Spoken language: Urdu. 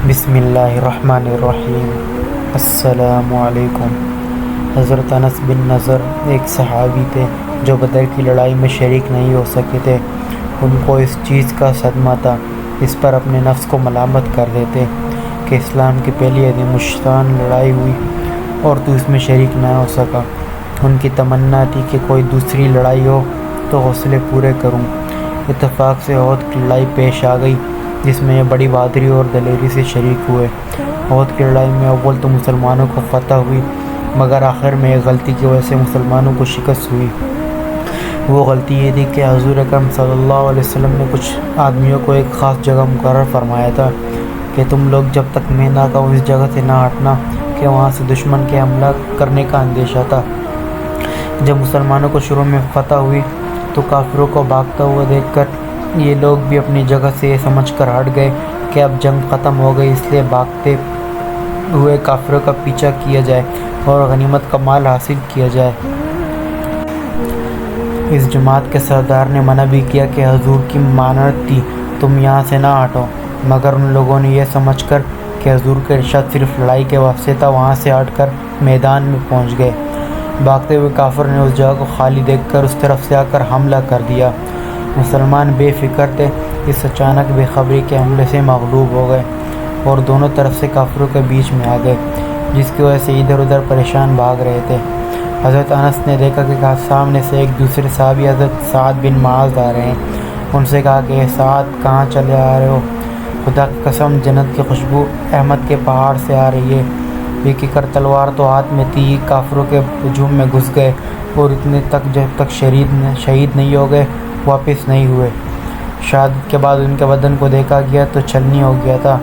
بسم اللہ الرحمن الرحیم۔ السلام علیکم۔ حضرت انس بن نضر ایک صحابی تھے جو بدر کی لڑائی میں شریک نہیں ہو سکے تھے۔ ان کو اس چیز کا صدمہ تھا، اس پر اپنے نفس کو ملامت کر دیتے کہ اسلام کی پہلی عظیم الشان لڑائی ہوئی اور تو اس میں شریک نہ ہو سکا۔ ان کی تمنا تھی کہ کوئی دوسری لڑائی ہو تو حوصلے پورے کروں۔ اتفاق سے احد کی لڑائی پیش آ گئی، جس میں یہ بڑی بہادری اور دلیری سے شریک ہوئے۔ احد کی لڑائی میں اول تو مسلمانوں کو فتح ہوئی، مگر آخر میں ایک غلطی کی وجہ سے مسلمانوں کو شکست ہوئی۔ وہ غلطی یہ تھی کہ حضور اکرم صلی اللہ علیہ وسلم نے کچھ آدمیوں کو ایک خاص جگہ مقرر فرمایا تھا کہ تم لوگ جب تک میں نہ کہوں اس جگہ سے نہ ہٹنا، کہ وہاں سے دشمن کے حملہ کرنے کا اندیشہ تھا۔ جب مسلمانوں کو شروع میں فتح ہوئی تو کافروں کو بھاگتا ہوا دیکھ کر یہ لوگ بھی اپنی جگہ سے یہ سمجھ کر ہٹ گئے کہ اب جنگ ختم ہو گئی، اس لیے بھاگتے ہوئے کافروں کا پیچھا کیا جائے اور غنیمت کا مال حاصل کیا جائے۔ اس جماعت کے سردار نے منع بھی کیا کہ حضور کی مانت تھی تم یہاں سے نہ ہٹو، مگر ان لوگوں نے یہ سمجھ کر کہ حضور کا ارشاد صرف لڑائی کے واسطے تھا وہاں سے ہٹ کر میدان میں پہنچ گئے۔ بھاگتے ہوئے کافر نے اس جگہ کو خالی دیکھ کر اس طرف سے آ کر حملہ کر دیا۔ مسلمان بے فکر تھے، اس اچانک بے خبری کے حملے سے مغلوب ہو گئے اور دونوں طرف سے کافروں کے بیچ میں آ گئے، جس کی وجہ سے ادھر ادھر پریشان بھاگ رہے تھے۔ حضرت انس نے دیکھا کہ سامنے سے ایک دوسرے صحابی حضرت سعد بن معاذ آ رہے ہیں۔ ان سے کہا کہ اے سعد، کہاں چلے آ رہے ہو؟ خدا کی قسم، جنت کی خوشبو احمد کے پہاڑ سے آ رہی ہے۔ ایک کر تلوار تو ہاتھ میں تھی، کافروں کے ہجوم میں گھس گئے اور اتنے تک جب تک شہید نہیں ہو گئے واپس نہیں ہوئے۔ شہادت کے بعد ان کے بدن کو دیکھا گیا تو چھلنی ہو گیا تھا۔